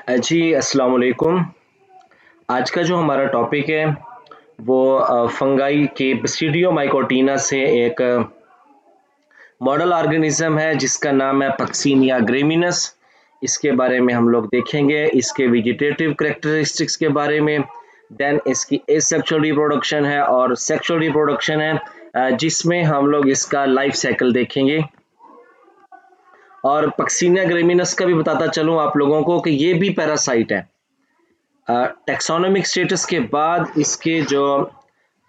जी, अस्सलाम वालेकुम। आज का जो हमारा टॉपिक है वो फंगाई के बसीडियोमाइकोटिना से एक मॉडल ऑर्गेनिज्म है जिसका नाम है पक्सीनिया ग्रेमिनस। इसके बारे में हम लोग देखेंगे, इसके वेजिटेटिव करेक्टरिस्टिक्स के बारे में। देन इसकी एसेक्सुअल रिप्रोडक्शन है और सेक्सुअल रिप्रोडक्शन है, जिसमें हम लोग इसका लाइफ साइकिल देखेंगे। और पक्सीनिया ग्रेमिनस का भी बताता चलूँ आप लोगों को कि ये भी पैरासाइट है। टेक्सोनोमिक स्टेटस के बाद इसके जो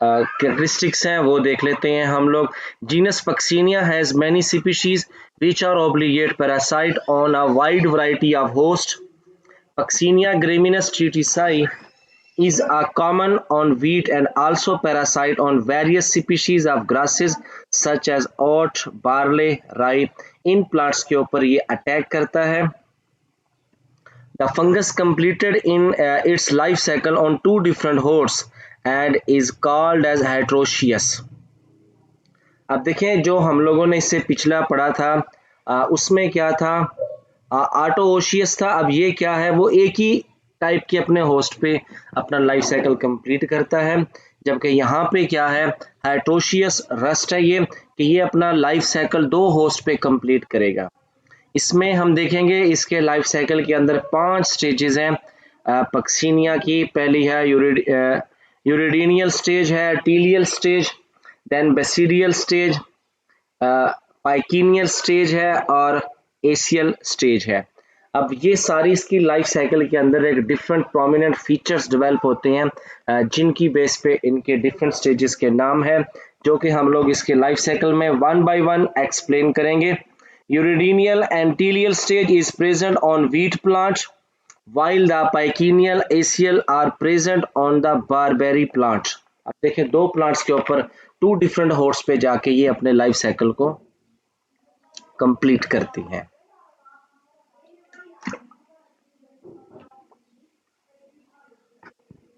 कैरेक्टरिस्टिक्स हैं वो देख लेते हैं हम लोग। Genus Puccinia has many species which are obligate parasite on a wide variety of hosts. Paccinia graminis triticai is a common on wheat and also parasite on various species of grasses such as oat, barley, rye. In plants के ऊपर ये attack करता है। The fungus completed in its life cycle on two different hosts and is called as heteroecious. अब देखें, जो हम लोगों ने इससे पिछला पढ़ा था उसमें क्या था, आटोओशियस था। अब ये क्या है, वो एक ही टाइप के अपने होस्ट पे अपना लाइफ साइकिल कंप्लीट करता है, जबकि यहाँ पे क्या है, हेटरोशियस रस्ट है ये कि ये अपना लाइफ साइकिल दो होस्ट पे कंप्लीट करेगा। इसमें हम देखेंगे इसके लाइफ साइकिल के अंदर 5 स्टेजेस हैं पक्सीनिया की। पहली है यूरिडीनियल स्टेज है, telial stage, then basidial stage, pycnial stage है और एसियल स्टेज है। अब ये सारी इसकी लाइफ साइकिल के अंदर एक डिफरेंट प्रोमिनेंट फीचर्स डेवलप होते हैं, जिनकी बेस पे इनके डिफरेंट स्टेजेस के नाम है, जो कि हम लोग इसके लाइफ साइकिल में वन बाय वन एक्सप्लेन करेंगे। Uridinial and telial stage is present on wheat plant, while the Picenial acial are present on the barberry plant. अब देखें, दो प्लांट्स के ऊपर टू डिफरेंट होस्ट पे जाके ये अपने लाइफ साइकिल को कंप्लीट करती हैं।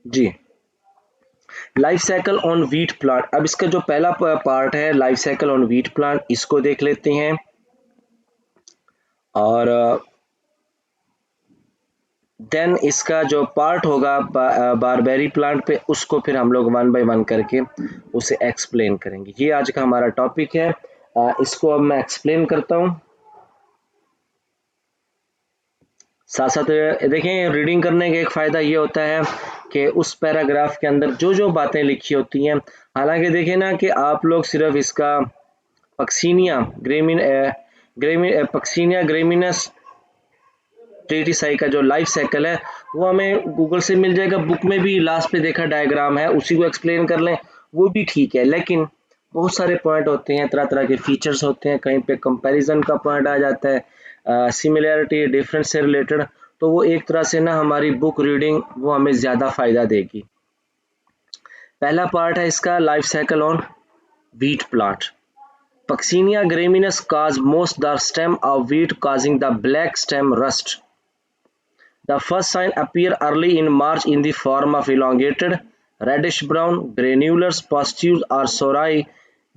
जी, life cycle on wheat plant. अब इसका जो पहला पार्ट है life cycle on wheat plant, इसको देख लेते हैं। और देन इसका जो पार्ट होगा बारबेरी प्लांट पे, उसको फिर हम लोग वन बाय वन करके उसे एक्सप्लेन करेंगे। ये आज का हमारा टॉपिक है। इसको अब मैं एक्सप्लेन करता हूँ। साथ साथ देखें, रीडिंग करने का एक फ़ायदा ये होता है कि उस पैराग्राफ के अंदर जो जो बातें लिखी होती हैं, हालांकि देखें ना कि आप लोग सिर्फ इसका पक्सीनिया पक्सीनिया ग्रेमिनस ट्रीटिसाई का जो लाइफ साइकिल है वो हमें गूगल से मिल जाएगा, बुक में भी लास्ट पे देखा डायग्राम है, उसी को एक्सप्लेन कर लें वो भी ठीक है। लेकिन बहुत सारे पॉइंट होते हैं, तरह तरह के फीचर्स होते हैं, कहीं पे कंपैरिजन का पॉइंट आ जाता है, सिमिलैरिटी डिफरेंस से रिलेटेड, तो वो एक तरह से ना हमारी बुक रीडिंग वो हमें ज़्यादा फायदा देगी। पहला पार्ट है इसका life cycle on wheat plant. Paccinia graminis cause most the stem of wheat causing the black stem rust. The first sign appear early in March in the form of elongated, reddish-brown, granular pustules or sori.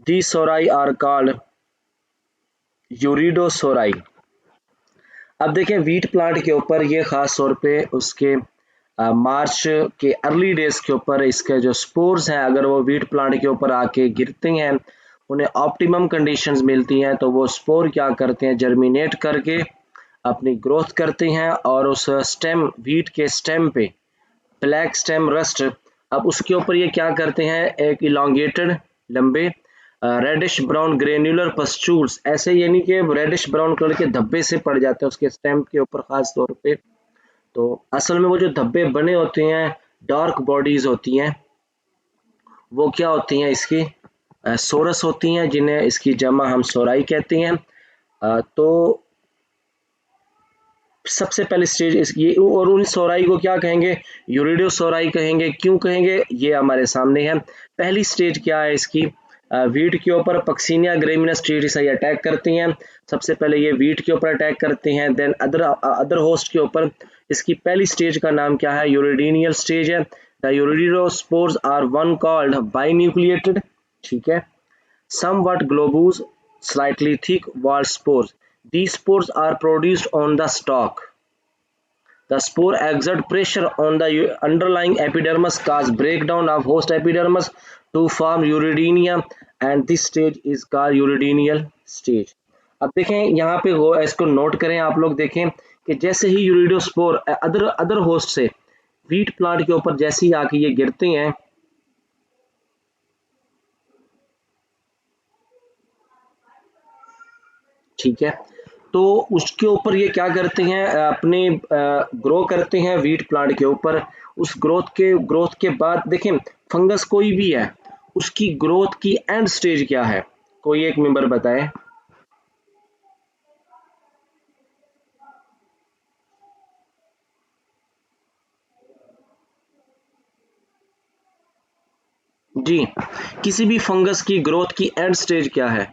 These sori are called यूरिडोसोराई। अब देखें, wheat plant के ऊपर ये खास तौर पे उसके मार्च के अर्ली डेज के ऊपर इसके जो स्पोर्स हैं, अगर वो व्हीट प्लांट के ऊपर आके गिरते हैं, उन्हें ऑप्टिमम कंडीशंस मिलती हैं, तो वो स्पोर क्या करते हैं, जर्मिनेट करके अपनी ग्रोथ करते हैं और उस स्टेम, व्हीट के स्टेम पे ब्लैक स्टेम रस्ट, अब उसके ऊपर ये क्या करते हैं, एक इलोंगेटेड लंबे रेडिश ब्राउन ग्रेन्युलर पस्चूल्स, ऐसे यानी कि रेडिश ब्राउन कलर के धब्बे से पड़ जाते हैं उसके स्टेम के ऊपर खास तौर पे। तो असल में वो जो धब्बे बने होते हैं, डार्क बॉडीज होती हैं, वो क्या होती हैं, इसकी सोरस होती हैं, जिन्हें इसकी जमा हम सोराई कहते हैं। तो सबसे पहले स्टेज इसकी, और उन सोराई को क्या कहेंगे, यूरिडो सोराई कहेंगे। क्यों कहेंगे, ये हमारे सामने है। पहली स्टेज क्या है इसकी, वीट के ऊपर पक्सीनिया ग्रेमिनस ट्रीटिसाई अटैक करती हैं। सबसे पहले ये वीट के ऊपर अटैक करते हैं, देन अदर होस्ट के ऊपर। इसकी पहली स्टेज का नाम क्या है, यूरिडीनियल स्टेज है। द यूरिडोस्पोर्स आर वन कॉल्ड बाइन्यूक्लिएटेड, ठीक है, somewhat globose, slightly thick walled spores. These spores are produced on the stalk. The spore exert pressure on the underlying epidermis, cause breakdown of host epidermis to form uridinia, and this stage is called uridinyal stage. अब देखें यहाँ पे वो इसको note करें आप लोग, देखें कि जैसे ही यूरिडोस्पोर अदर होस्ट से वीट प्लांट के ऊपर जैसे ही आके ये गिरते हैं, ठीक है, तो उसके ऊपर ये क्या करते हैं, अपने ग्रो करते हैं वीट प्लांट के ऊपर। उस ग्रोथ के बाद देखें, फंगस कोई भी है, उसकी ग्रोथ की एंड स्टेज क्या है, कोई एक मेंबर बताए। जी, किसी भी फंगस की ग्रोथ की एंड स्टेज क्या है?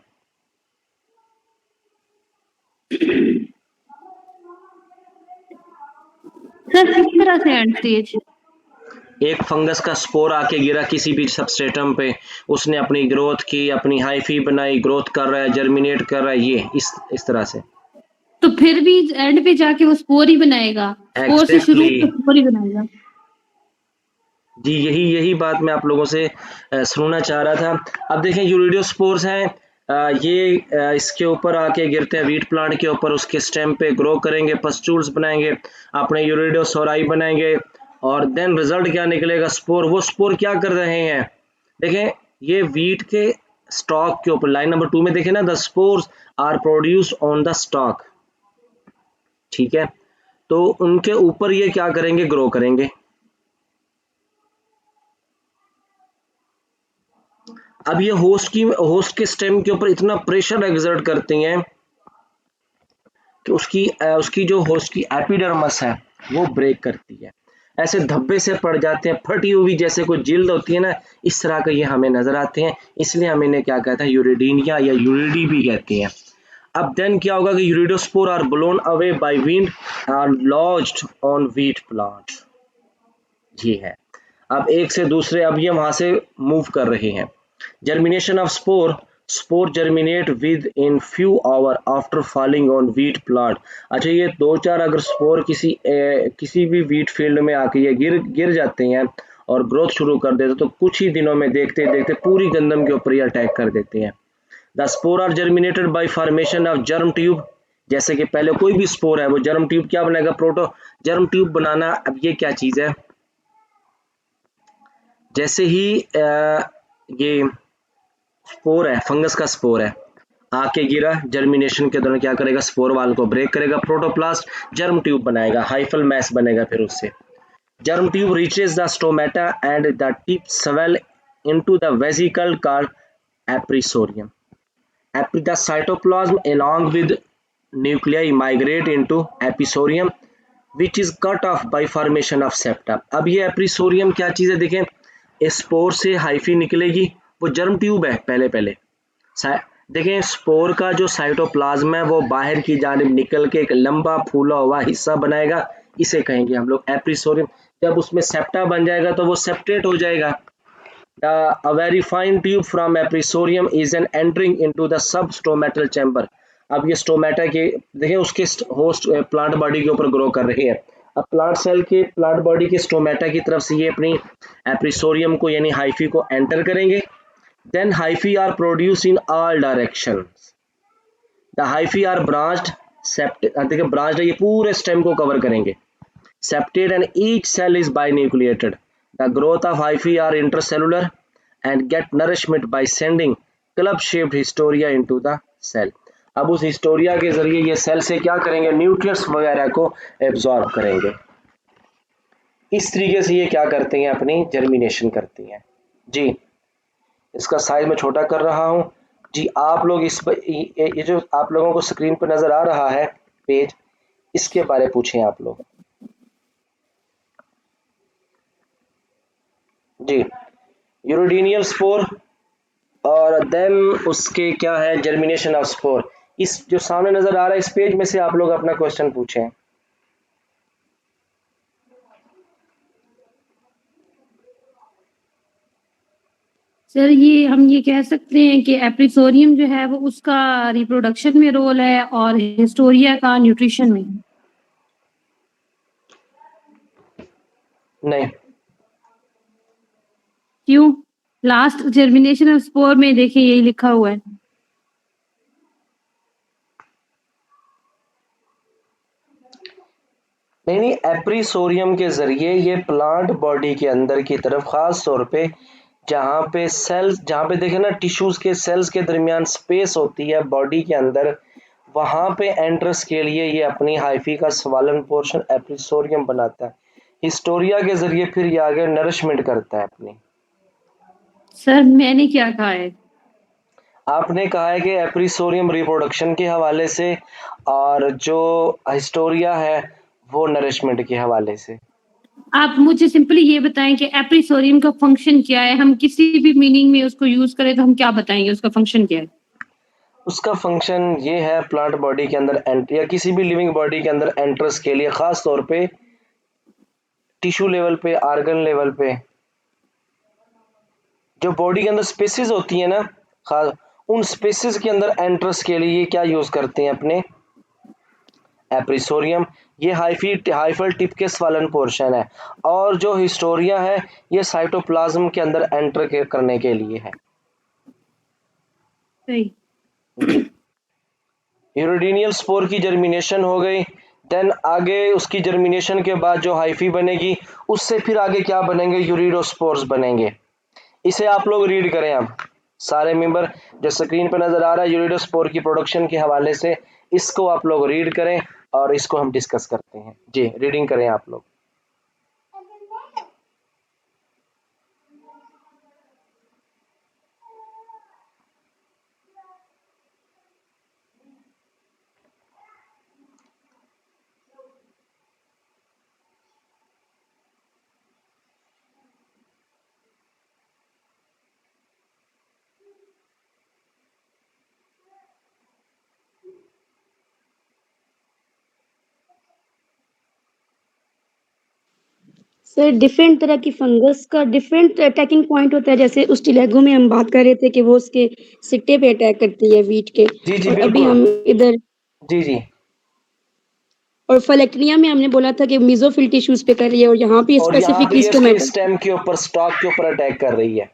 सर किस तरह से एंड स्टेज? एक फंगस का स्पोर आके गिरा किसी भी सबस्ट्रेटम पे, उसने अपनी ग्रोथ की, अपनी हाइफी बनाई, ग्रोथ कर रहा है, जर्मिनेट कर रहा है, ये इस तरह से। तो फिर भी एंड पे जाके वो स्पोर ही बनाएगा, स्पोर से शुरू Exactly. स्पोर ही बनाएगा। जी, यही बात मैं आप लोगों से सुनना चाह रहा था। अब देखें यूरिडियोस्पोर्स हैं, ये इसके ऊपर आके गिरते हैं वीट प्लांट के ऊपर, उसके स्टेम पे ग्रो करेंगे, पस्टूल्स बनाएंगे, अपने यूरिडियोसोराई बनाएंगे, और देन रिजल्ट क्या निकलेगा, स्पोर। वो स्पोर क्या कर रहे हैं, देखें ये वीट के स्टॉक के ऊपर, लाइन नंबर 2 में देखें ना, the spores are produced on the stock, ठीक है, तो उनके ऊपर ये क्या करेंगे, ग्रो करेंगे। अब ये होस्ट के स्टेम के ऊपर इतना प्रेशर एक्सर्ट करती हैं कि उसकी जो होस्ट की एपिडर्मस है वो ब्रेक करती है, ऐसे धब्बे से पड़ जाते हैं, फटी हुई जैसे कोई जिल्द होती है ना, इस तरह के ये हमें नजर आते हैं, इसलिए हम इन्हें क्या कहते हैं, यूरिडीनिया या यूरिडी भी कहते हैं। अब देन क्या होगा कि urediospore are blown away by wind or lodged on wheat plant, ये है। अब एक से दूसरे, अब ये वहां से मूव कर रहे हैं। Germination of spore germinate within few hour after falling on wheat plant। अच्छा, ये 2-4 अगर स्पोर किसी भी wheat field में आके ये गिर जाते हैं और ग्रोथ शुरू कर देते, तो कुछ ही दिनों में देखते देखते पूरी गंदम के ऊपर ये अटैक कर देते हैं। The spore are germinated by formation of germ tube। जैसे कि पहले कोई भी स्पोर है वो जर्म ट्यूब क्या बनाएगा, प्रोटो जर्म ट्यूब बनाना। अब ये क्या चीज है, जैसे ही ये स्पोर है, फंगस का स्पोर है, आके गिरा, जर्मिनेशन के दौरान क्या करेगा, स्पोर वाल को ब्रेक करेगा, प्रोटोप्लास्ट जर्म ट्यूब बनाएगा, हाइफल मैस बनेगा, फिर उससे germ tube reaches the stomata and the tip swell into the vesicle called appressorium. The cytoplasm along with nuclei migrate into appressorium which is cut off by formation of septa। अब ये एप्रिसोरियम क्या चीज है, देखें, spore से hyphae निकलेगी, वो germ tube है पहले देखें, स्पोर का जो साइटोप्लाज्म है वो बाहर की जानिब निकल के एक लंबा फूला हुआ हिस्सा बनाएगा, इसे कहेंगे हम लोग एप्रिसोरियम। जब उसमें सेप्टा बन जाएगा तो वो सेप्टेट हो जाएगा। A very fine tube from एप्रिसोरियम is an entering into the substomatal chamber। अब ये स्टोमेटा के देखें, उसके होस्ट प्लांट बॉडी के ऊपर ग्रो कर रहे हैं। अब प्लांट बॉडी के स्टोमेटा की तरफ से ये अपनी एप्रिसोरियम को यानी हाइफी को एंटर करेंगे। Then hyphae are produce in all directions. The hyphae are branched देखिए ब्रांच्ड है, ये पूरे स्टेम को कवर करेंगे, septate and each cell is binucleated। The growth of hyphae are intercellular and get nourishment by sending club-shaped hystoria into the cell। अब उस Historia के जरिए ये सेल से क्या करेंगे, न्यूट्रिएंट्स वगैरह को एब्जॉर्ब करेंगे। इस तरीके से ये क्या करते हैं, अपनी जर्मिनेशन करती हैं। जी, इसका साइज मैं छोटा कर रहा हूं। जी, आप लोग ये जो आप लोगों को स्क्रीन पर नजर आ रहा है पेज, इसके बारे पूछें आप लोग। जी, यूरिडिनियल स्पोर और देन उसके क्या है, जर्मिनेशन ऑफ स्पोर। इस जो सामने नजर आ रहा है इस पेज में से आप लोग अपना क्वेश्चन पूछें। सर हम ये कह सकते हैं कि एप्रिसोरियम जो है वो उसका रिप्रोडक्शन में रोल है और हिस्टोरिया का न्यूट्रिशन में। नहीं क्यों? लास्ट जर्मिनेशन ऑफ स्पोर में देखिए यही लिखा हुआ है। नहीं, एप्रीसोरियम के जरिए ये प्लांट बॉडी के अंदर की तरफ खास तौर पे जहाँ पे देखे ना टिश्यूज के सेल्स के दरमियान स्पेस होती है बॉडी के अंदर, वहां पे एंट्रेंस के लिए ये अपनी हाइफी का स्वालन पोर्शन एप्रीसोरियम बनाता है। हिस्टोरिया के जरिए फिर ये आगे नरिशमेंट करता है अपनी। सर मैंने क्या कहा है? आपने कहा है कि एप्रीसोरियम रिप्रोडक्शन के हवाले से और जो हिस्टोरिया है वो नरिशमेंट के हवाले से। आप मुझे सिंपली ये बताएं कि एप्रीसोरियम का फंक्शन क्या है? हम किसी भी मीनिंग में उसको यूज करें तो हम क्या बताएंगे उसका फंक्शन क्या है? उसका फंक्शन ये है प्लांट बॉडी के अंदर या किसी भी लिविंग बॉडी के अंदर एंट्रेंस के लिए खास तौर पे टिश्यू लेवल पे, आर्गन लेवल पे, जो बॉडी के अंदर स्पेसिस होती है ना, खास उन स्पेसिस के अंदर एंट्रेंस के लिए क्या यूज करते हैं अपने एप्रीसोरियम। ये हाइफल टिप के स्वालन पोर्शन है, और जो हिस्टोरिया है ये साइटोप्लाज्म के अंदर एंटर करने के लिए है। सही। जी, यूरिडिनियल स्पोर की जर्मिनेशन हो गई, देन आगे उसकी जर्मिनेशन के बाद जो हाइफी बनेगी उससे फिर आगे क्या बनेंगे, यूरिडोस्पोर्स बनेंगे। इसे आप लोग रीड करें अब सारे मेंबर, जो स्क्रीन पर नजर आ रहा है यूरिडोस्पोर की प्रोडक्शन के हवाले से, इसको आप लोग रीड करें और इसको हम डिस्कस करते हैं। जी रीडिंग करें आप लोग। सर डिफरेंट तरह की फंगस का डिफरेंट अटैकिंग पॉइंट होता है, जैसे उस्टिलेगो में हम बात कर रहे थे कि वो उसके सिट्टे पे अटैक करती है वीट के, जी जी और अभी बिल्कुल। हम इधर जी जी, और फलेक्निया में हमने बोला था कि मीजोफिल टिश्यूज पे कर रही है, और यहाँ पे और यहाँ पे स्पेसिफिकली ये इसके स्टोमेटा। स्टेम के ऊपर, स्टॉक के ऊपर अटैक कर रही है।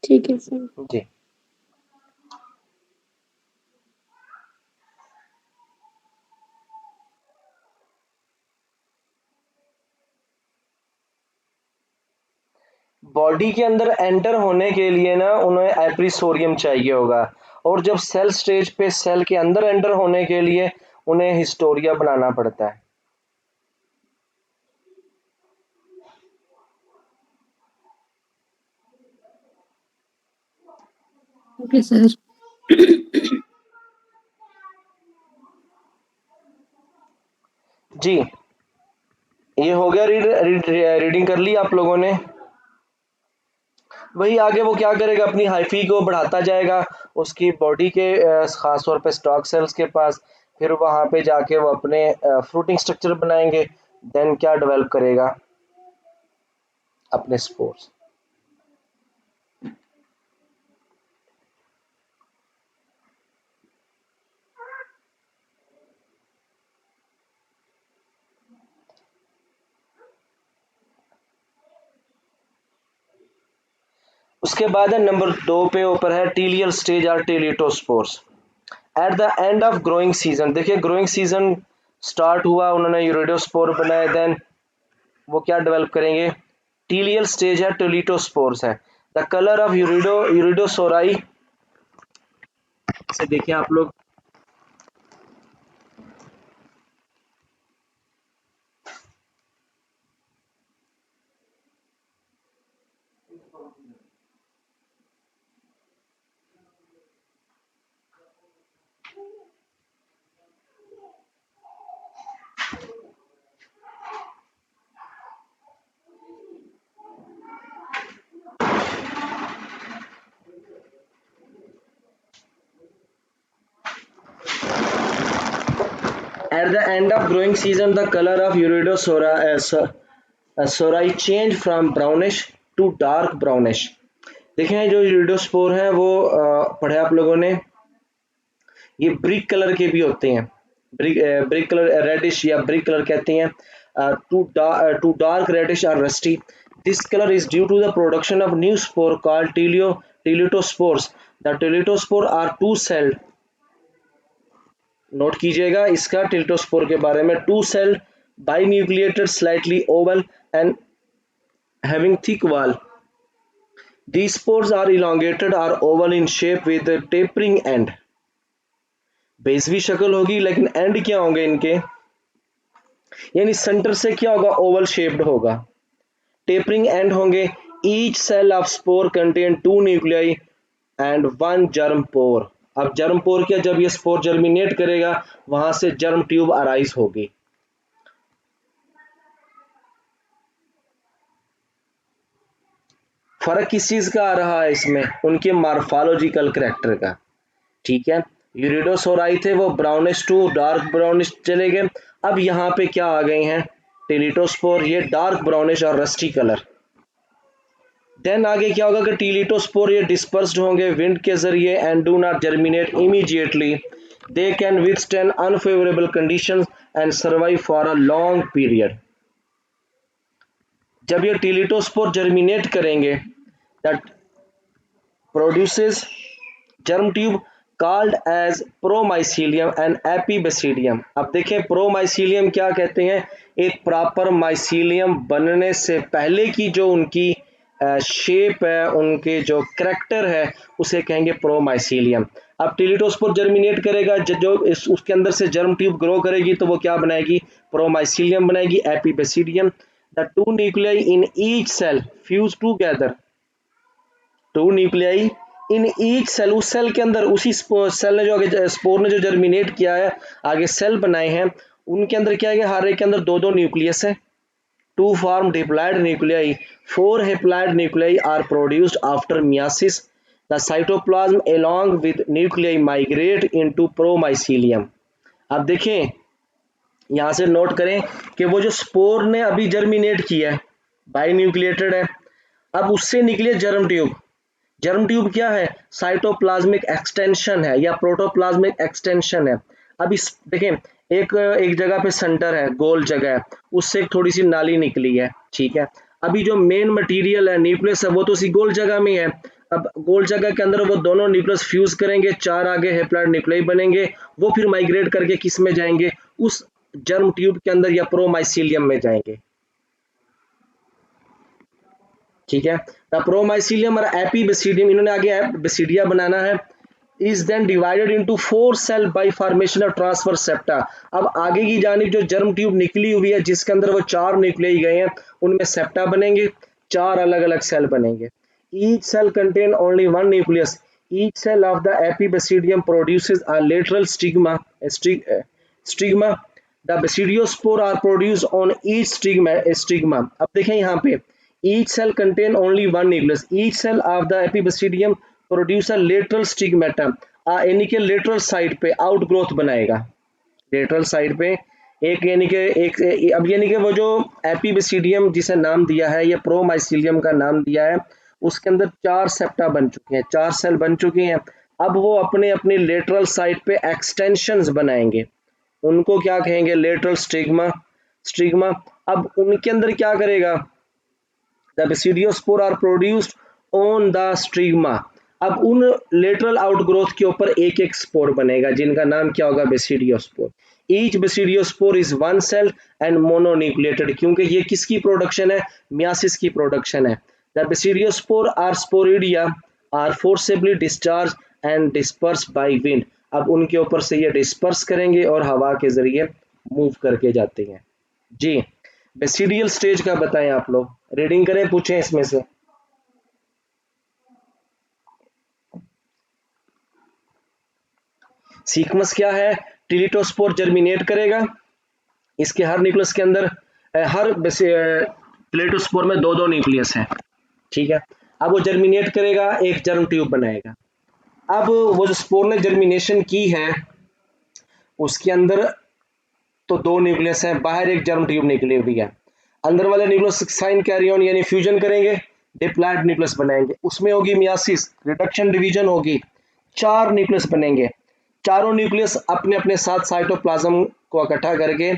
ठीक है सर। जी, बॉडी के अंदर एंटर होने के लिए ना उन्हें एप्रीसोरियम चाहिए होगा, और जब सेल स्टेज पे सेल के अंदर एंटर होने के लिए उन्हें हिस्टोरिया बनाना पड़ता है। Okay sir. जी, ये हो गया रीडिंग कर ली आप लोगों ने। वही आगे वो क्या करेगा, अपनी हाइफी को बढ़ाता जाएगा उसकी बॉडी के खास तौर पे स्टॉक सेल्स के पास, फिर वहां पे जाके वो अपने फ्रूटिंग स्ट्रक्चर बनाएंगे, देन क्या डेवलप करेगा, अपने स्पोर्स। उसके बाद है नंबर 2 पे ऊपर है टीलियल स्टेज और teliospores. At the end of growing season, देखिए ग्रोइंग सीजन स्टार्ट हुआ, उन्होंने यूरिडोस्पोर बनाए, देन वो क्या डेवलप करेंगे, टीलियल स्टेज है, टेलिटोस्पोर्स है। द कलर ऑफ यूरिडोसोराई से देखिए आप लोग, at the end of growing season the color of urediosori change from brownish to dark brownish. देखें जो यूरिडोस्पोर है वो पढ़े आप लोगों ने, ये ब्रिक कलर के भी होते हैं, ब्रिक कलर रेडिश या ब्रिक कलर कहते हैं। to dark reddish or rusty. This color is due to the production of new spore called teletospores. The teletospore are two celled. Note कीजिएगा इसका टेलिटोस्पोर के बारे में, two celled binucleated slightly oval and having thick wall. These spores are elongated or oval in shape with a tapering end. बेसवी शक्ल होगी लेकिन and क्या होंगे इनके, यानी सेंटर से क्या होगा, ओवल शेप्ड होगा, टेपरिंग एंड होंगे. Each cell of spore contain 2 nuclei and 1 germ pore. अब जर्म पोर क्या, जब ये स्पोर जर्मिनेट करेगा वहां से जर्म ट्यूब अराइज होगी. फर्क किस चीज का आ रहा है इसमें, उनके मार्फोलॉजिकल कैरेक्टर का. ठीक है, यूरिडोसोराई थे वो ब्राउनिश टू डार्क ब्राउनिश चले गए. अब यहाँ पे क्या आ गए हैं, टेलिटोस्पोर, ये डार्क ब्राउनिश और रस्टी कलर. देन आगे क्या होगा कि टेलिटोस्पोर ये डिस्पर्स्ड होंगे विंड के जरिए and do not germinate immediately. They can withstand unfavourable conditions and survive for a long period. जब ये टेलिटोस्पोर जर्मिनेट करेंगे that produces germ tube called as promycelium and epibasidium. अब देखें प्रोमाइसीलियम क्या कहते हैं, एक प्रॉपर माइसीलियम बनने से पहले की जो उनकी शेप है, उनके जो करैक्टर है, उसे कहेंगे प्रोमाइसीलियम. अब टेलिटोस्पोर जर्मिनेट करेगा, जो उसके अंदर से जर्म ट्यूब ग्रो करेगी तो वो क्या बनाएगी, प्रोमाइसीलियम बनाएगी, epibasidium. The 2 nuclei in each cell fuse together. 2 nuclei in each cell, उस सेल के अंदर, उसी सेल ने जो आगे स्पोर ने जो जर्मिनेट किया है, आगे सेल बनाए हैं, उनके अंदर क्या है, हर एक के अंदर 2-2 न्यूक्लियस है. 2 form diploid nuclei. 4 haploid nuclei are produced after meiosis. The cytoplasm along with nuclei migrate into promycelium. अब देखें यहां से नोट करें कि वो जो स्पोर ने अभी जर्मिनेट किया है, बाइन्यूक्लिएटेड है, अब उससे निकले जर्म ट्यूब. जर्म ट्यूब क्या है, साइटोप्लाज्मिक एक्सटेंशन है या प्रोटोप्लाज्मिक एक्सटेंशन है. अब इस देखें एक जगह पे सेंटर है, गोल जगह है, उससे एक थोड़ी सी नाली निकली है. ठीक है, अभी जो मेन मटेरियल है, न्यूक्लियस है, वो तो उसी गोल जगह में है. अब गोल जगह के अंदर वो दोनों न्यूक्लियस फ्यूज करेंगे, 4 आगे हैप्लॉइड न्यूक्लियाई बनेंगे, वो फिर माइग्रेट करके किस में जाएंगे, उस जर्म ट्यूब के अंदर या प्रोमाइसीलियम में जाएंगे. ठीक है, द प्रोमाइसीलियम और एपीबेसिडियम, इन्होंने आगे बेसिडिया बनाना है, is then divided into 4 cell by formation of transfer septa. अब आगे की जानिब जो जर्म ट्यूब निकली हुई है, जिसके अंदर वो 4 न्यूक्लियाई गए हैं, उनमें सेप्टा बनेंगे, 4 अलग अलग सेल बनेंगे. Each cell contain only 1 nucleus. Each cell of the epibasidium produces a lateral sterigma. The basidiospore are produced on each sterigma. अब देखें यहाँ पे each cell contain only 1 nucleus. Each cell of the epibasidium produce a lateral stigmata. यानी कि lateral side पे outgrowth बनाएगा, lateral side पे एक, यानी कि एक, अब यानी कि वो जो एपीबेसिडियम जिसे नाम दिया है, ये प्रोमाइसीलियम का नाम दिया है, उसके अंदर 4 सेप्टा बन चुके हैं, 4 सेल बन चुके हैं. अब वो अपने अपने लेटरल साइड पे एक्सटेंशंस बनाएंगे, उनको क्या कहेंगे, लेटरल स्टिग्मा. अब उनके अंदर क्या करेगा, The basidiospore are produced on the stigma. अब उन लेटरल आउटग्रोथ के ऊपर एक एक स्पोर बनेगा, जिनका नाम क्या होगा, basidiospore. Each basidiospore is 1 cell and mononucleated, क्योंकि ये किसकी प्रोडक्शन है, मियासिस की प्रोडक्शन है. The basidiospore or sporidia are forcibly discharge and disperse by wind. अब उनके ऊपर से ये डिस्पर्स करेंगे और हवा के जरिए मूव करके जाते हैं. जी, बेसिडियल स्टेज का बताएं आप लोग, रीडिंग करें, पूछें इसमें से. सीक्वेंस क्या है, टेलिटोस्पोर जर्मिनेट करेगा, इसके हर न्यूक्लियस के अंदर, हर टेलिटोस्पोर में 2-2 न्यूक्लियस हैं. ठीक है, अब वो जर्मिनेट करेगा, एक जर्म ट्यूब बनाएगा. अब वो जो स्पोर ने जर्मिनेशन की है, उसके अंदर तो 2 न्यूक्लियस हैं, बाहर एक जर्म ट्यूब निकली हुई है. अंदर वाले न्यूक्लियस साइन कैरियन यानी फ्यूजन करेंगे, डिप्लॉयड न्यूक्लियस बनाएंगे, उसमें होगी मियासिस, रिडक्शन डिवीजन होगी, 4 न्यूक्लियस बनेंगे. चारों न्यूक्लियस अपने अपने साथ साइटोप्लाज्म को इकट्ठा करके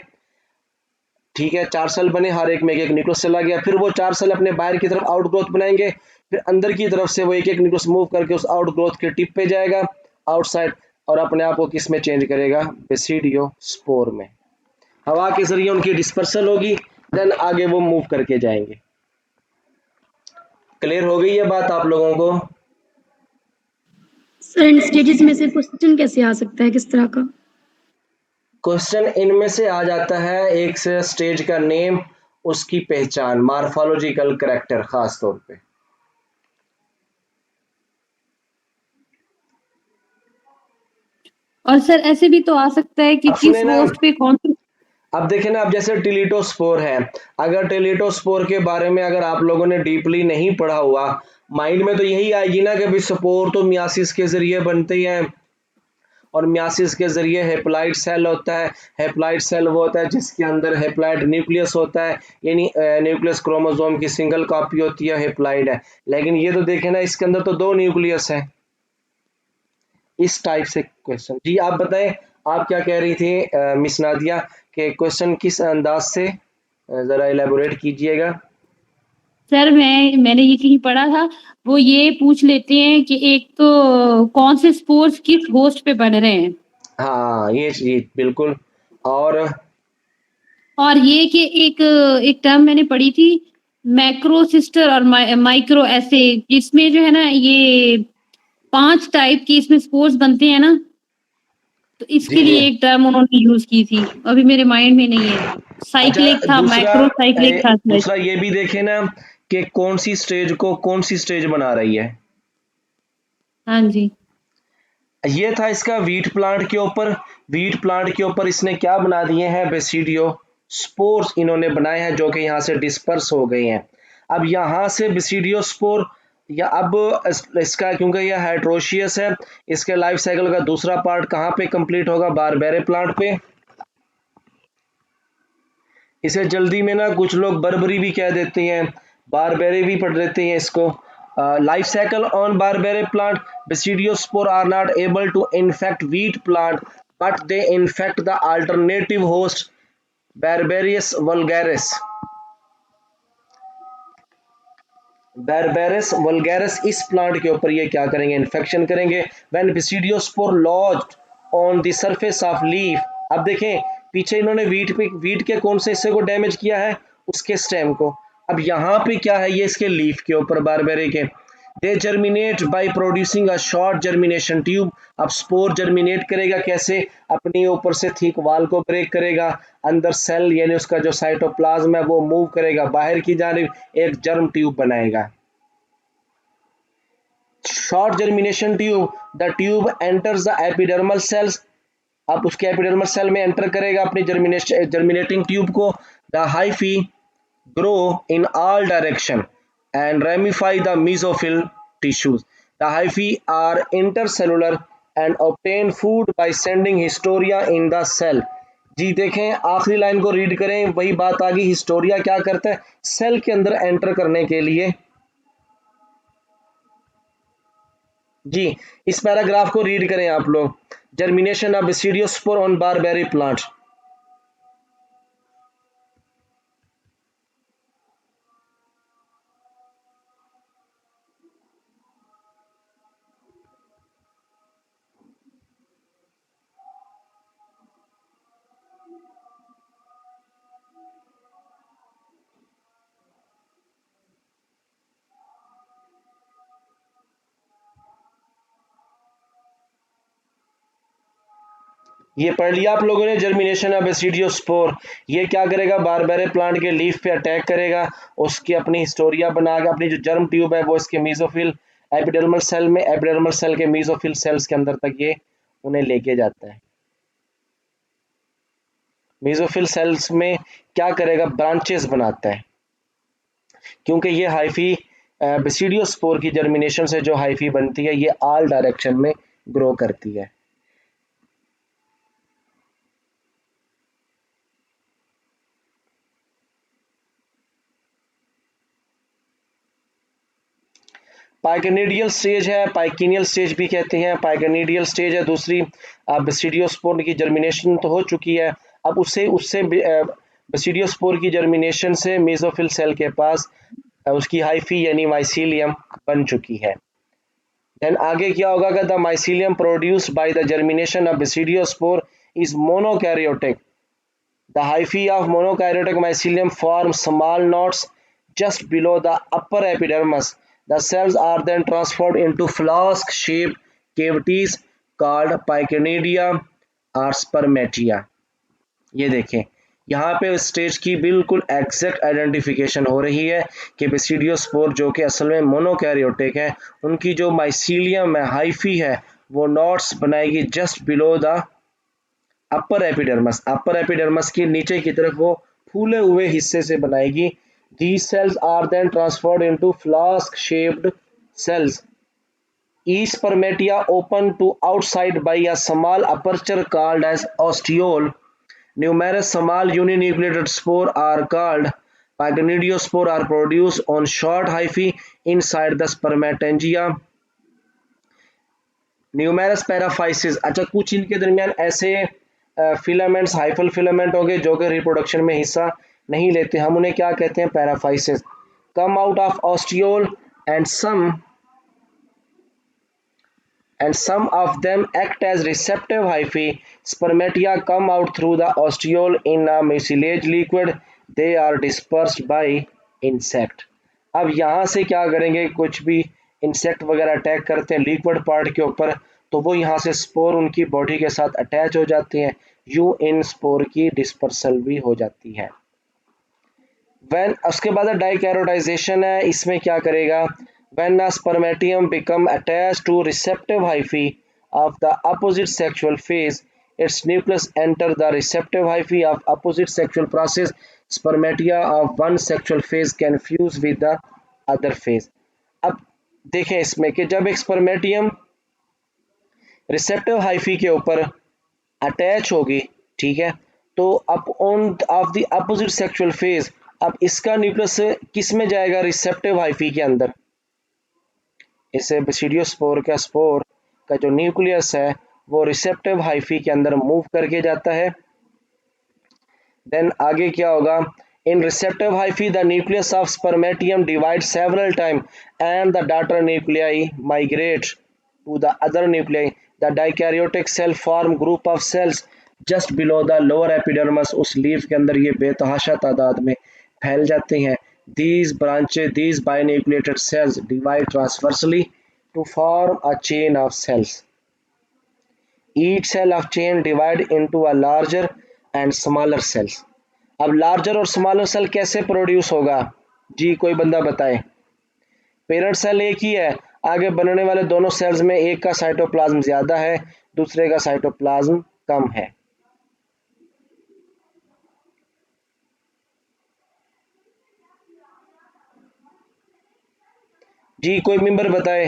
ठीक है, 4 सेल बने, हर एक में एक न्यूक्लियस चला गया, फिर वो 4 सेल अपने बाहर की तरफ आउटग्रोथ बनाएंगे, फिर अंदर की तरफ से वो एक एक न्यूक्लियस मूव करके उस आउटग्रोथ के टिप पे जाएगा आउटसाइड, और अपने आप को किस में चेंज करेगा, बेसिडियो स्पोर में। हवा के जरिए उनकी डिस्पर्सल होगी, देन आगे वो मूव करके जाएंगे। क्लियर हो गई ये बात आप लोगों को? सर इन स्टेजेस में से क्वेश्चन कैसे आ सकता है, किस तरह का? क्वेश्चन इनमें से आ जाता है एक से स्टेज का नेम, उसकी पहचान, मार्फोलॉजिकल करैक्टर खास तौर पे। और सर ऐसे भी तो आ सकता है कि अब किस सुने ना, होस्ट पे कौन सी। अब देखें ना, अब जैसे टिलिटोस्पोर है, अगर टिलिटोस्पोर के बारे में अगर आप लोगों ने डीपली नहीं पढ़ा हुआ, माइंड में तो यही आएगी ना कि भाई स्पोर तो मियासिस के जरिए बनते ही हैं, और मियासिस के जरिए हेप्लॉइड सेल होता है। हेप्लॉइड सेल वो होता है जिसके अंदर हेप्लॉइड न्यूक्लियस होता है, यानी न्यूक्लियस क्रोमोसोम की सिंगल कॉपी होती है, हेप्लॉइड है। लेकिन ये तो देखें ना, इसके अंदर तो 2 न्यूक्लियस है। इस टाइप से क्वेश्चन। जी आप बताएं, आप क्या कह रही थी मिस नादिया, कि क्वेश्चन किस अंदाज से, जरा इलेबोरेट कीजिएगा। सर मैंने ये कहीं पढ़ा था, वो ये पूछ लेते हैं कि एक तो कौन से स्पोर्स किस होस्ट पे बन रहे हैं, हाँ ये बिल्कुल। और ये कि एक एक टर्म मैंने पढ़ी थी, मैक्रो सिस्टर और माइक्रो ऐसे, जिसमें जो है ना ये 5 टाइप की इसमें स्पोर्स बनते हैं ना, तो जी इसके जी, लिए एक टर्म उन्होंने यूज की थी, अभी मेरे माइंड में नहीं है। अच्छा साइक्लिक था, दूसरा, माइक्रो साइक्लिक था शायद। दूसरा ये भी देखे ना कि कौन सी स्टेज को कौन सी स्टेज बना रही है। हाँ जी। ये था इसका वीट प्लांट के ऊपर। वीट प्लांट के ऊपर इसने क्या बना दिए हैं, बेसिडियो स्पोर्स इन्होंने बनाए हैं, जो कि यहाँ से डिस्पर्स हो गए हैं। अब यहाँ से बेसिडियो स्पोर, या अब इसका क्योंकि यह हाइड्रोशियस है, इसके लाइफ साइकिल का दूसरा पार्ट कहाँ पे कंप्लीट होगा, बारबेरे प्लांट पे। इसे जल्दी में ना कुछ लोग बर्बरी भी कह देते हैं, बारबेरे भी पढ़ देते हैं इसको। Life cycle on barberry plant, basidiosspore are not able to infect wheat plant, but they infect the alternative host Barbarius vulgaris। Barbarus vulgaris इस प्लांट के ऊपर ये क्या करेंगे, इन्फेक्शन करेंगे। When basidiosspore lodged on the surface of leaf, अब देखें पीछे इन्होंने वीट के कौन से हिस्से को डैमेज किया है, उसके स्टेम को। अब यहाँ पे क्या है, ये इसके लीफ के ऊपर बारबेरे के। They germinate by producing a short germination tube. अब स्पोर जर्मिनेट करेगा कैसे, अपनी ऊपर से थिक वाल को ब्रेक करेगा, अंदर सेल यानी उसका जो साइटोप्लाज्म है वो मूव करेगा बाहर की जानिब, एक जर्म ट्यूब बनाएगा। Short germination tube, the tube enters the epidermal cells. अब उसके एपिडर्मल सेल में एंटर करेगा अपनी जर्मिनेटिंग ट्यूब को। The hyphae grow in all direction and ramify the mesophyll tissues. The hyphae are intercellular and obtain food by sending haustoria in the cell. जी देखें आखिरी line को रीड करें, वही बात आ गई, हिस्टोरिया क्या करता है, सेल के अंदर एंटर करने के लिए। जी इस पैराग्राफ को रीड करें आप लोग, germination of basidiospore on barberry plant. ये पढ़ लिया आप लोगों ने, जर्मिनेशन ऑफ बेसिडियोस्पोर। ये क्या करेगा, बारबेरे प्लांट के लीफ पे अटैक करेगा, उसकी अपनी हिस्टोरिया बना के अपनी जो जर्म ट्यूब है वो इसके मेसोफिल एपिडर्मल सेल में, एपिडर्मल सेल के मेसोफिल सेल्स के अंदर तक ये उन्हें लेके जाता है। मेसोफिल सेल्स में क्या करेगा, ब्रांचेस बनाता है, क्योंकि ये हाइफी बेसिडियोस्पोर की जर्मिनेशन से जो हाइफी बनती है ये ऑल डायरेक्शन में ग्रो करती है। पाइकेनिडियल स्टेज है, पाइकिनियल स्टेज भी कहते हैं, पाइकेनिडियल स्टेज है दूसरी। अब बेसिडियोस्पोर की जर्मिनेशन तो हो चुकी है, अब उससे उससे बेसिडियोस्पोर की जर्मिनेशन से मेसोफिल सेल के पास उसकी हाइफी यानी माइसीलियम बन चुकी है। देन आगे क्या होगा कि the mycelium produced by the germination of basidiospore is monokaryotic. The hyphae of monokaryotic mycelium form small knots just below the upper epidermis. The cells are then transferred into flask-shaped cavities called pycnidia or spermatia. ये देखें यहाँ पे stage की बिल्कुल exact identification हो रही है कि बेसिडियोस्पोर जो कि असल में मोनोकैरियोटिक है, उनकी जो माइसीलियम है, हाइफी है, वो नॉट्स बनाएगी just below the upper epidermis. Upper epidermis के नीचे की तरफ वो फूले हुए हिस्से से बनाएगी। These cells are then transferred into flask-shaped cells. Each spermatia open to outside by a small aperture called as ostiole. Numerous small uninucleated spores are called pycnidiospore are produced on short hyphae inside the spermatangia. Numerous paraphyses, अच्छा कुछ इनके दरमियान ऐसे filaments hyphal filament होंगे जो कि reproduction में हिस्सा नहीं लेते, हम उन्हें क्या कहते हैं? Paraphysis. Come out of ostiole and some of them act as receptive hyphae. Spermatia come out through the ostiole in a mucilage liquid. They are dispersed by insect. अब यहाँ से क्या करेंगे? कुछ भी इंसेक्ट वगैरह अटैक करते हैं लिक्विड पार्ट के ऊपर, तो वो यहाँ से स्पोर उनकी बॉडी के साथ अटैच हो जाते हैं, यूं इन स्पोर की डिस्पर्सल भी हो जाती है। When उसके बाद डाइकैरोटाइजेशन है, इसमें क्या करेगा? When a spermatium become attached to receptive hyphae of the opposite sexual phase, its nucleus enter the receptive hyphae of opposite sexual process. Spermatia of one sexual phase can fuse with the other phase. अब देखें इसमें कि जब एक स्पर्मेटियम receptive hyphae के ऊपर attach होगी, ठीक है, तो अब on off the opposite sexual phase, अब इसका न्यूक्लियस किस में जाएगा? रिसेप्टिव हाइफी के अंदर। इसे बेसिडियोस्पोर का जो न्यूक्लियस है वो रिसेप्टिव हाइफी के अंदर मूव करके जाता है। देन आगे क्या होगा? In receptive hyphae the nucleus of spermatium divide several time and the daughter nuclei migrate to the other nuclei. The dikaryotic cell form group of cells just below the lower epidermis. उस leaf के अंदर ये बेतहाशा तादाद में फैल जाते हैं। These binucleated cells divide transversely to form a chain of cells. Each cell of chain divide into a larger and smaller cells. अब लार्जर और स्मॉलर सेल कैसे प्रोड्यूस होगा जी? कोई बंदा बताए। पेरेंट सेल एक ही है, आगे बनने वाले दोनों सेल्स में एक का साइटोप्लाज्म ज्यादा है, दूसरे का साइटोप्लाज्म कम है। जी कोई मेंबर बताए।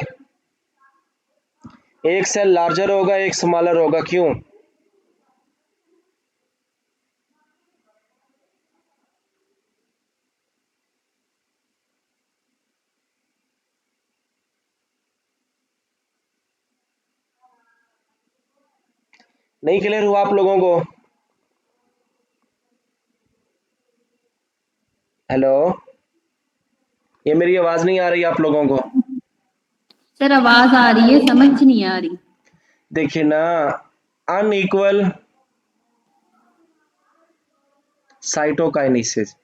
एक सेल लार्जर होगा, एक स्मॉलर होगा, क्यों? नहीं क्लियर हुआ आप लोगों को? हेलो, ये मेरी आवाज नहीं आ रही आप लोगों को? सर आवाज आ रही है, समझ नहीं आ रही। देखिए ना, अनइक्वल साइटोकाइनेसिस,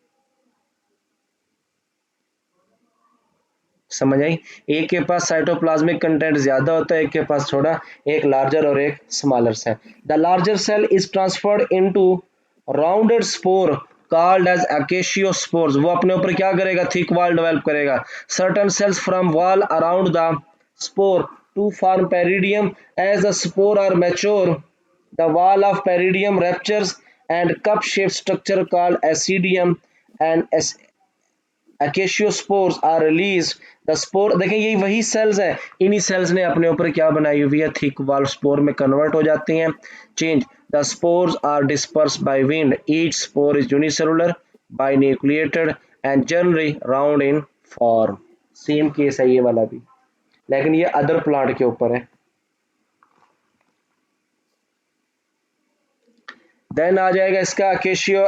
समझ आई? एक के पास साइटोप्लाज्मिक कंटेंट ज्यादा होता है, एक के पास थोड़ा, एक लार्जर और एक smaller cell. The larger cell is transferred into rounded spore called as aeciospores. वो अपने ऊपर क्या करेगा? थिक वॉल डेवलप करेगा। Certain cells from wall around the spore to form peridium. As the spore are mature, the wall of peridium ruptures and cup shape structure called aecidium and aeciospores are released. The spore, देखें यही वही sales हैं, इन्हीं sales ने अपने ऊपर क्या बनाई हुई है? थिक वॉल, स्पोर में कन्वर्ट हो जाती हैं। Change, the spores are dispersed by wind. Each spore is unicellular, binucleated and generally round in form. Same case है ये वाला भी, लेकिन ये अदर प्लांट के ऊपर है। देन आ जाएगा इसका अकेशियो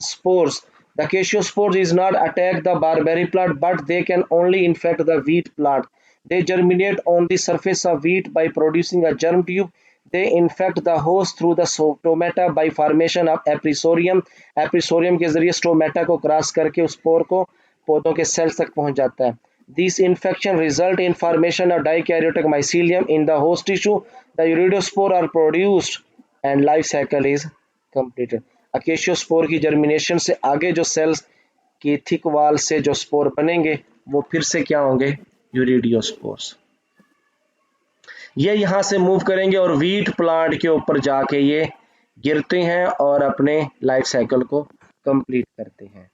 spores. The acacia is not attack the barberry plant, but they can only infect the wheat plant. They germinate on the surface of wheat by producing a germ tube. They infect the host through the stomata by formation of एप्रिसोरियम. एप्रिसोरियम के जरिए stomata को cross करके उस spore को पौधों के sales तक पहुंच जाता है. These infection result in formation of dikaryotic mycelium in the host tissue. The iridospore are produced and life cycle is completed. अकेशियोस्पोर की जर्मिनेशन से आगे जो सेल्स की थिक वाल से जो स्पोर बनेंगे वो फिर से क्या होंगे, यूरिडियोस्पोर्स. ये यहाँ से मूव करेंगे और वीट प्लांट के ऊपर जाके ये गिरते हैं और अपने लाइफ साइकिल को कंप्लीट करते हैं.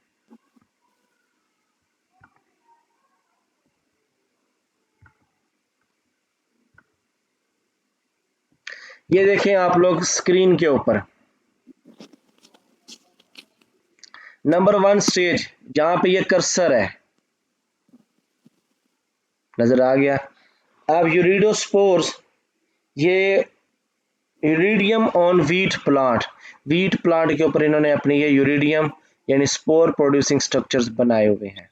ये देखें आप लोग स्क्रीन के ऊपर नंबर 1 स्टेज जहां पे ये कर्सर है, नजर आ गया. अब यूरिडोस्पोर्स, ये यूरिडियम ऑन वीट प्लांट के ऊपर इन्होंने अपनी ये यूरिडियम यानी स्पोर प्रोड्यूसिंग स्ट्रक्चर्स बनाए हुए हैं.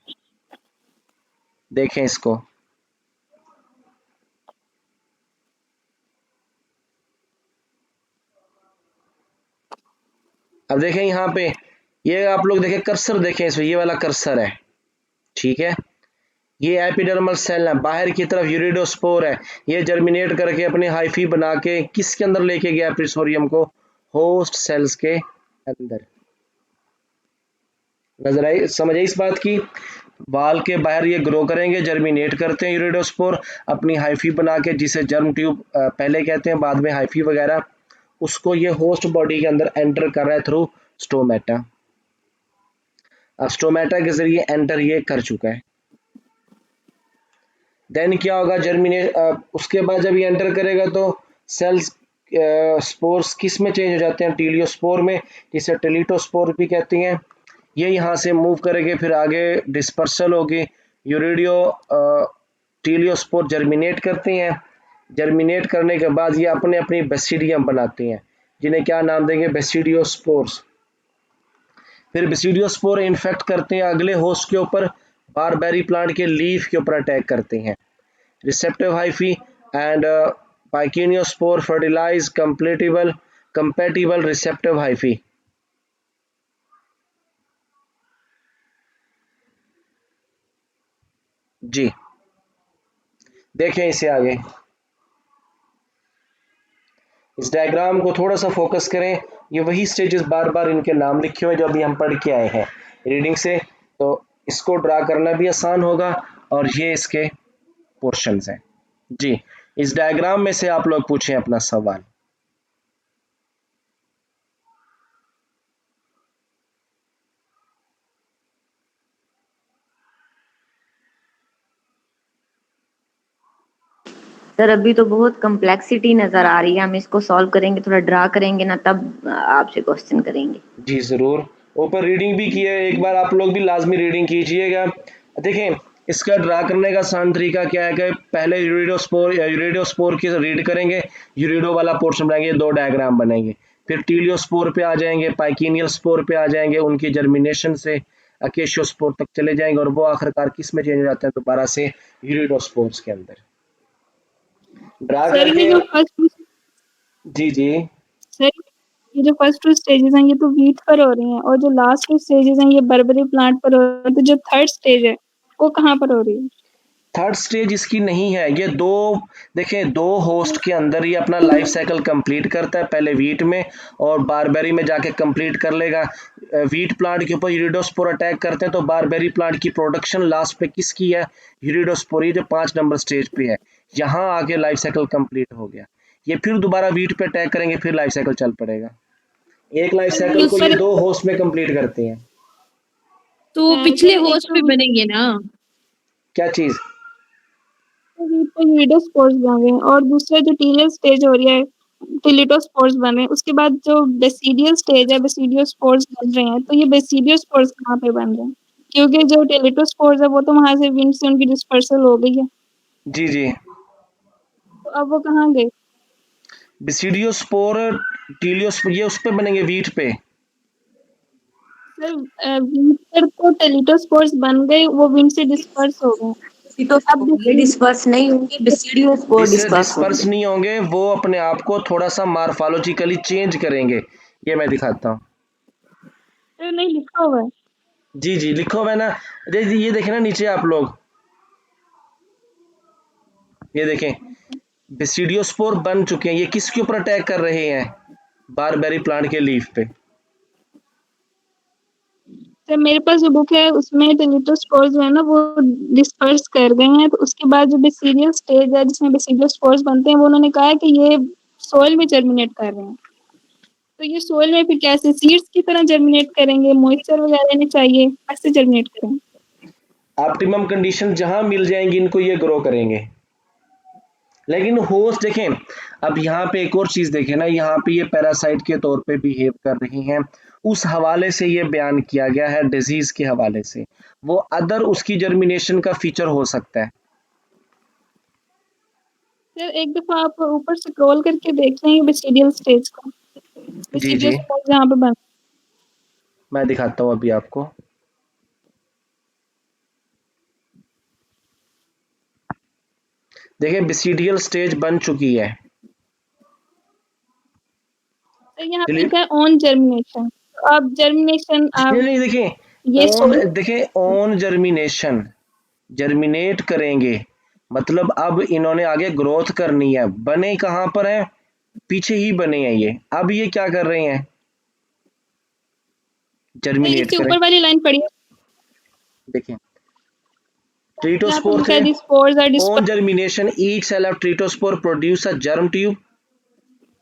देखें इसको, अब देखें यहाँ पे ये आप लोग देखें कर्सर, देखें इसमें ये वाला कर्सर है, ठीक है. ये एपिडर्मल सेल है, बाहर की तरफ यूरिडोस्पोर है. ये जर्मिनेट करके अपने हाइफी बना के किसके अंदर लेके गया एप्रिसोरियम को, होस्ट सेल्स के अंदर. नजर आई, समझ आई इस बात की. वाल के बाहर ये ग्रो करेंगे, जर्मिनेट करते हैं यूरिडोस्पोर अपनी हाइफी बना के, जिसे जर्म ट्यूब पहले कहते हैं, बाद में हाइफी वगैरह. उसको ये होस्ट बॉडी के अंदर एंटर कर रहा है थ्रू स्टोमेटा. अब स्टोमेटा के जरिए एंटर ये कर चुका है. देन क्या होगा, जर्मिनेट, उसके बाद जब ये एंटर करेगा तो सेल्स स्पोर्स किस में चेंज हो जाते हैं, टीलियोस्पोर में, जिसे टेलिटोस्पोर भी कहती हैं. ये यहाँ से मूव करेंगे, फिर आगे डिस्पर्सल होगी. यूरिडियो टीलियोस्पोर जर्मिनेट करती हैं. जर्मिनेट करने के बाद ये अपने अपनी बेसिडियम बनाती हैं, जिन्हें क्या नाम देंगे, बेसिडियोस्पोर्स. फिर बेसिडियोस्पोर इन्फेक्ट करते हैं अगले होस्ट के ऊपर, बारबेरी प्लांट के लीफ के ऊपर अटैक करते हैं. Receptive hyphae and pycniospore fertilize compatible receptive hyphae. जी देखें इसे आगे, इस डायग्राम को थोड़ा सा फोकस करें. ये वही स्टेजेस बार बार इनके नाम लिखे हुए जो अभी हम पढ़ के आए हैं रीडिंग से, तो इसको ड्रा करना भी आसान होगा. और ये इसके पोर्शंस हैं. जी, इस डायग्राम में से आप लोग पूछें अपना सवाल. सर अभी तो बहुत कम्प्लेक्सिटी नजर आ रही है, हम इसको सॉल्व करेंगे, थोड़ा ड्रा करेंगे ना, तब आपसे क्वेश्चन करेंगे. जी जरूर, ऊपर रीडिंग भी की है, एक बार आप लोग भी लाजमी रीडिंग कीजिएगा. देखें इसका ड्रा करने का आसान तरीका क्या है कि पहले यूरिडोस्पोर की रीड करेंगे, यूरिडो वाला पोर्शन बनाएंगे, 2 डायग्राम बनेंगे. फिर टीलियोस्पोर पे आ जाएंगे, पाइकिनियल स्पोर पे आ जाएंगे, उनकी जर्मिनेशन से अकेशियोस्पोर तक चले जाएंगे और वो आखिरकार किस में चेंज हो जाते हैं, दोबारा से यूरिडोस्पोर्स के अंदर. ड्रा करके जी सर ये जो फर्स्ट 2 स्टेजेस हैं ये तो वीट पर हो रही हैं, और जो लास्ट 2 स्टेजेस हैं ये बर्बरी प्लांट पर हो रही है. तो जो थर्ड स्टेज है वो कहाँ पर हो रही है? थर्ड स्टेज इसकी नहीं है. ये देखें 2 होस्ट के अंदर ये अपना लाइफ साइकिल कंप्लीट करता है, पहले वीट में और बारबेरी में जाके कंप्लीट कर लेगा. वीट प्लांट के ऊपर यूरिडोस्पोर अटैक करते हैं तो बारबेरी प्लांट की प्रोडक्शन लास्ट पे किसकी है, यूरिडोस्पोर, ये जो 5 नंबर स्टेज पे है. यहाँ आके लाइफ साइकिल कंप्लीट हो गया. ये फिर दोबारा वीट पे अटैक करेंगे, फिर लाइफ साइकिल चल पड़ेगा. एक लाइफ साइकिल को ये 2 होस्ट में कंप्लीट करते हैं. तो पिछले होस्ट पे बनेंगे ना, क्या चीज, यूरिडोस्पोर्स बन रहे हैं, और दूसरा जो टीलियल स्टेज हो रही है टिलिटोस्पोर्स बन रहे हैं. उसके बाद जो बेसिडियल स्टेज है बेसिडियोस्पोर्स बन रहे हैं. तो ये बेसिडियोस्पोर्स कहाँ पे बन रहे हैं? क्योंकि जो टिलिटोस्पोर्स है वो तो वहां से विंड से उनकी डिस्पर्सल हो गई है. जी तो अब वो कहाँ गए? बेसिडियोस्पोर टीलियोस्पोर ये उस पे बनेंगे, वीट पे. सर विंड पर तो टेलिटोस्पोर्स बन गए, वो विंड से डिस्पर्स हो गए। तो अब ये डिस्पर्स नहीं होंगे, बेसिडियो स्पोर इससे डिस्पर्स डिस्पर्स होंगे। नहीं होंगे, वो अपने आप को थोड़ा सा मार्फोलॉजिकली चेंज करेंगे। ये मैं दिखाता हूँ। तो नहीं लिखा हुआ है। जी जी लिखो हुआ है ना। ये देखें ना नीचे आप लोग, ये देखें बेसिडियोस्पोर बन चुके हैं। ये किसके ऊपर अटैक कर रहे हैं? बारबेरी प्लांट के लीफ पे। सर मेरे पास जो बुक है उसमें टेलिटोस्पोर्स जो है ना वो डिस्पर्स कर गए हैं, तो उसके बाद जो बेसिडियल स्टेज है जिसमें बेसिडियल स्पोर्स बनते हैं, वो उन्होंने कहा है कि ये सोइल में जर्मिनेट कर रहे हैं। तो ये सोइल में फिर कैसे सीड्स की तरह जर्मिनेट करेंगे? मॉइस्चर वगैरह रहने चाहिए, कैसे जर्मिनेट करेंगे? ऑप्टिमम कंडीशन जहां मिल जाएंगी इनको, ये ग्रो करेंगे। लेकिन होस्ट देखें, अब यहाँ पे एक और चीज देखें ना, यहाँ पे ये पैरासाइट के तौर पे बिहेव कर रही हैं। उस हवाले से ये बयान किया गया है, डिजीज के हवाले से। वो अदर उसकी जर्मिनेशन का फीचर हो सकता है। सर एक दफा आप ऊपर स्क्रॉल करके देख लेंगे बेसिडियल स्टेज को, जी बेसिडियल जी स्पोर्स यहाँ पे बन। मैं दिखाता हूँ अभी आपको। देखिए बेसिडियल स्टेज बन चुकी है। तो यहाँ पे चलिए लिखा है ऑन जर्मिनेशन, तो अब जर्मिनेशन आप नहीं नहीं देखिए, ये ऑन सोइल देखिए ऑन जर्मिनेशन, जर्मिनेट करेंगे मतलब अब इन्होंने आगे ग्रोथ करनी है। बने कहाँ पर है? पीछे ही बने हैं ये। अब ये क्या कर रहे हैं? जर्मिनेट इससे करें। ऊपर वाली लाइन पढ़िए, देखिए यहाँ पे ट्रीटोस्पोर लिखा थे। है the spores are on disperse. Germination each cell of teliospore produce a germ tube.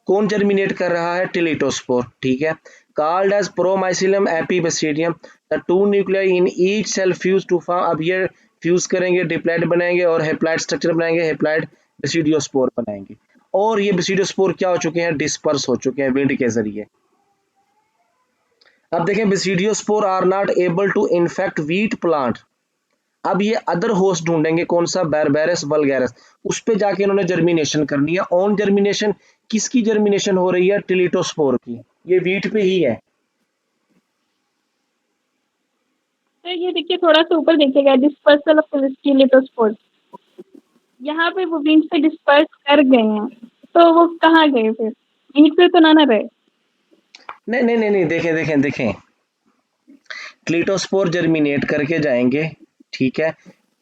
कौन जर्मिनेट कर रहा है? टिलिटोस्पोर, ठीक है। Called as promycelium epibasidium. The two nuclei in each cell fuse to form. अब ये फ्यूज करेंगे, डिप्लॉइड बनाएंगे और हेप्लॉइड स्ट्रक्चर बनाएंगे, हेप्लॉइड बेसिडियोस्पोर बनाएंगे। और ये बेसिडियोस्पोर क्या हो चुके हैं? डिस्पर्स हो चुके हैं विंड के जरिए। अब देखें basidiospore are not able to infect wheat plant. अब ये अदर होस्ट ढूंढेंगे, कौन सा? बैरबेरस वल्गैरस। उस पे जाके इन्होंने जर्मिनेशन करनी है। ऑन जर्मिनेशन किसकी जर्मिनेशन हो रही है? टिलिटोस्पोर की। ये वीट पे ही है। तो ये देखिए थोड़ा सा ऊपर देखिएगा, डिस्पर्सल ऑफ टिलिटोस्पोर्स, यहाँ पे वो विंड से डिस्पर्स कर गए हैं, तो वो कहाँ गए फिर? वीट पे तो ना रहे। नहीं नहीं नहीं नहीं, देखें देखें देखें, क्लीटोस्पोर जर्मिनेट करके जाएंगे, ठीक है।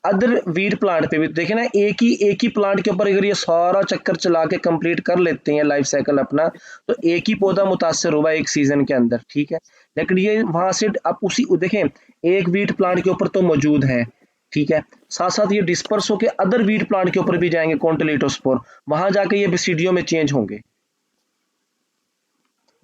अदर वीड प्लांट पे भी देखें ना, एक ही प्लांट के ऊपर अगर ये सारा चक्कर चला के कंप्लीट कर लेते हैं लाइफ साइकिल अपना, तो एक ही पौधा मुतासर हुआ एक सीजन के अंदर, ठीक है। लेकिन ये वहां से आप उसी देखें, एक वीट प्लांट के ऊपर तो मौजूद है, ठीक है। साथ साथ ये डिस्पर्स होकर अदर वीट प्लांट के ऊपर भी जाएंगे, कॉन्टिलिटोस्पोर, वहां जाके ये बेसिडियो में चेंज होंगे।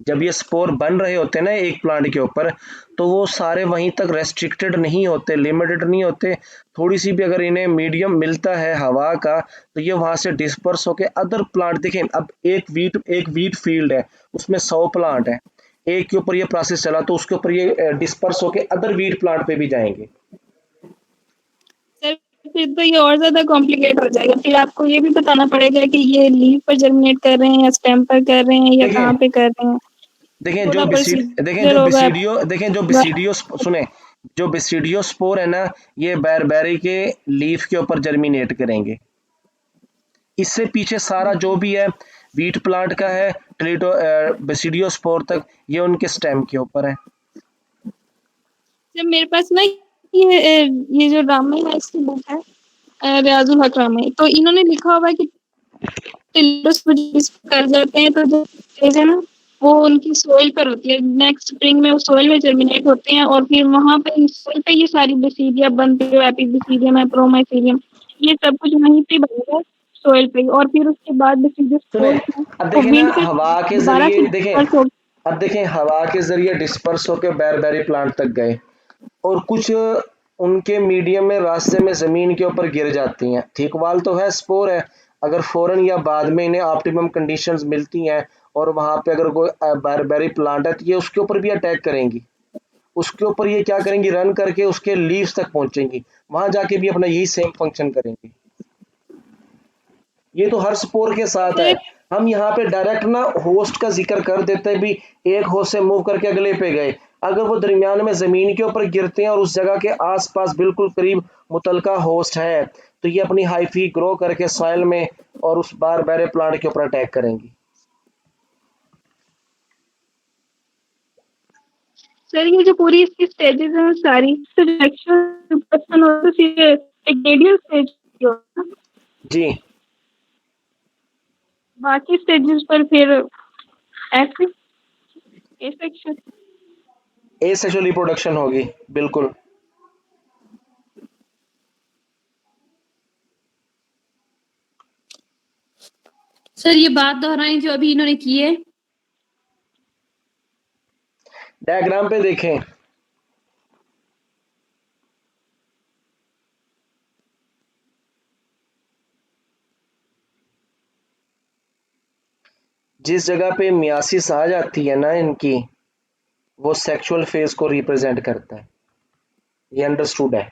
जब ये स्पोर बन रहे होते हैं ना एक प्लांट के ऊपर, तो वो सारे वहीं तक रेस्ट्रिक्टेड नहीं होते, लिमिटेड नहीं होते। थोड़ी सी भी अगर इन्हें मीडियम मिलता है हवा का, तो ये वहां से डिस्पर्स होके अदर प्लांट। देखें अब एक वीट फील्ड है, उसमें 100 प्लांट है, एक के ऊपर ये प्रोसेस चला तो उसके ऊपर ये डिस्पर्स होके अदर वीट प्लांट पे भी जाएंगे। सर फिर तो ये और ज्यादा कॉम्प्लिकेट हो जाएगा, फिर आपको ये भी बताना पड़ेगा कि ये लीफ पर जर्मिनेट कर रहे हैं या स्टेम पर कर रहे हैं या देखें कहाँ पे कर रहे हैं, देखें पूरा प्रोसीजर होगा। देखें जो बेसिडियो सुने, जो बेसिडियो स्पोर है ना, ये बैरबेरी के लीफ के ऊपर जर्मिनेट करेंगे। इससे पीछे सारा जो भी है वीट प्लांट का है, टलीटो बेसिडियो स्पोर तक, ये उनके स्टेम के ऊपर है। जब मेरे पास ना ये जो रामाई है इसकी बुक है, रियाजुल हक रामाई, तो इन्होंने लिखा हुआ है कि टिल्डोस कर जाते हैं, तो जो स्टेज है ना वो उनकी सोइल पर होती है, नेक्स्ट स्प्रिंग में वो सोइल में जर्मिनेट होते हैं और फिर वहां पे सोइल पे ये सारी बेसिडिया बनती है, एपिबैसिडियम है, प्रोमाइसिलियम, ये सब कुछ वहीं पे बनेगा सोइल पे, और फिर उसके बाद बेसिडियस सुने, स्पोर्स है अब वो देखें ना विंड से हवा के दोबारा से जरिए, disperse हो। अब देखें हवा के जरिए डिस्पर्स होकर बैरबेरी प्लांट तक गए, और कुछ उनके मीडियम में रास्ते में जमीन के ऊपर गिर जाती हैं। ठीक वाल तो है, स्पोर है, अगर फौरन या बाद में इन्हें ऑप्टिमम कंडीशंस मिलती हैं और वहां पे अगर कोई बैरबेरी प्लांट है, तो ये उसके ऊपर भी अटैक करेंगी। उसके ऊपर ये क्या करेंगी? रन करके उसके लीव्स तक पहुंचेंगी, वहां जाके भी अपना यही सेम फंक्शन करेंगी। ये तो हर स्पोर के साथ है। हम यहाँ पे डायरेक्ट ना होस्ट का जिक्र कर देते हैं भी, एक होस्ट से मूव करके अगले पे गए। अगर वो दरमियान में ज़मीन के ऊपर गिरते हैं और उस जगह के आसपास बिल्कुल करीब मुतलका होस्ट है, तो ये अपनी हाइफी ग्रो करके सॉइल में और उस बारबेरे प्लांट के ऊपर अटैक करेंगी। सर ये जो पूरी इसकी स्टेजेस हैं सारी, तो एक्चुअल पर्सन होता है ये एक रेडियल स्टेज होता है, जी, बाकी स्टेजेस पर फिर ऐसे सेक्शन। एसेक्सुअल रिप्रोडक्शन होगी, बिल्कुल। सर ये बात दोहराएं जो अभी इन्होंने की है। डायग्राम पे देखें, जिस जगह पे मियासिस आ जाती है ना इनकी, वो सेक्सुअल फेज को रिप्रेजेंट करता है। ये अंडरस्टूड है।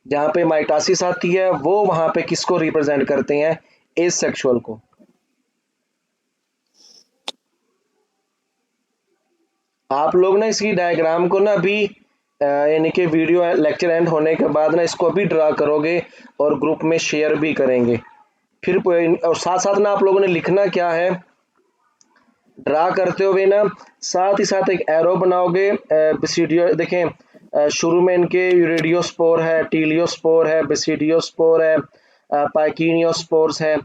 जहां पे माइटासिस आती है वो वहां पे किसको रिप्रेजेंट करते हैं? एसेक्सुअल को। आप लोग ना इसकी डायग्राम को ना अभी यानी कि वीडियो लेक्चर एंड होने के बाद ना इसको अभी ड्रा करोगे और ग्रुप में शेयर भी करेंगे। फिर और साथ साथ ना आप लोगों ने लिखना क्या है, ड्रा करते हुए ना साथ ही साथ एक एरो बनाओगे। बेसिडियो देखें, शुरू में इनके यूरेडियोस्पोर है, टीलियोस्पोर है, बेसिडियोस्पोर है, पाइकिनियोस्पोर्स है,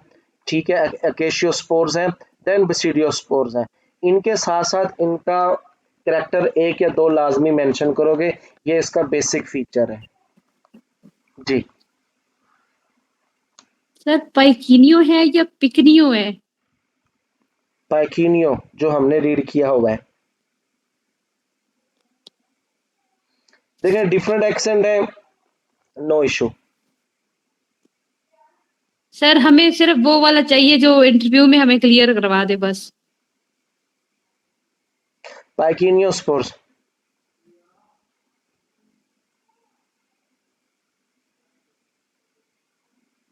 ठीक है, अकेशियोस्पोर्स हैं, देन बेसिडियोस्पोर्स हैं। इनके साथ साथ इनका कैरेक्टर एक या दो लाजमी मेंशन करोगे, ये इसका बेसिक फीचर है जी। सर पाइकिनियो है या पिकनियो है? पाइकिनियो जो हमने रीड किया हुआ है। देखें डिफरेंट एक्सेंट है, नो इशू। सर हमें सिर्फ वो वाला चाहिए जो इंटरव्यू में हमें क्लियर करवा दे बस। पाइकिनियोस्पोर्स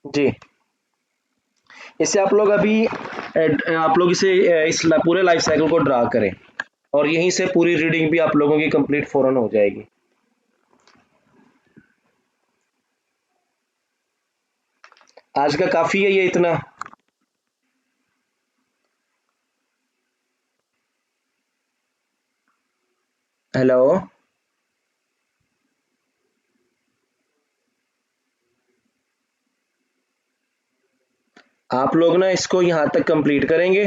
जी। इसे आप लोग अभी आप लोग इसे इस पूरे लाइफ साइकिल को ड्रा करें और यहीं से पूरी रीडिंग भी आप लोगों की कंप्लीट फौरन हो जाएगी। आज का काफी है ये इतना। हेलो, आप लोग ना इसको यहाँ तक कंप्लीट करेंगे,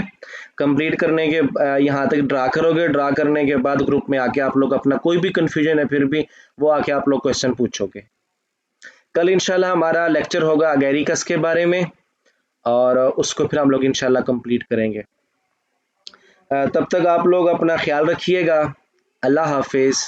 कंप्लीट करने के यहाँ तक ड्रा करोगे, ड्रा करने के बाद ग्रुप में आके आप लोग अपना कोई भी कंफ्यूजन है फिर भी वो आके आप लोग क्वेश्चन पूछोगे। कल इंशाल्लाह हमारा लेक्चर होगा अगेरिकस के बारे में और उसको फिर हम लोग इंशाल्लाह कंप्लीट करेंगे। तब तक आप लोग अपना ख्याल रखिएगा। अल्लाह हाफिज़।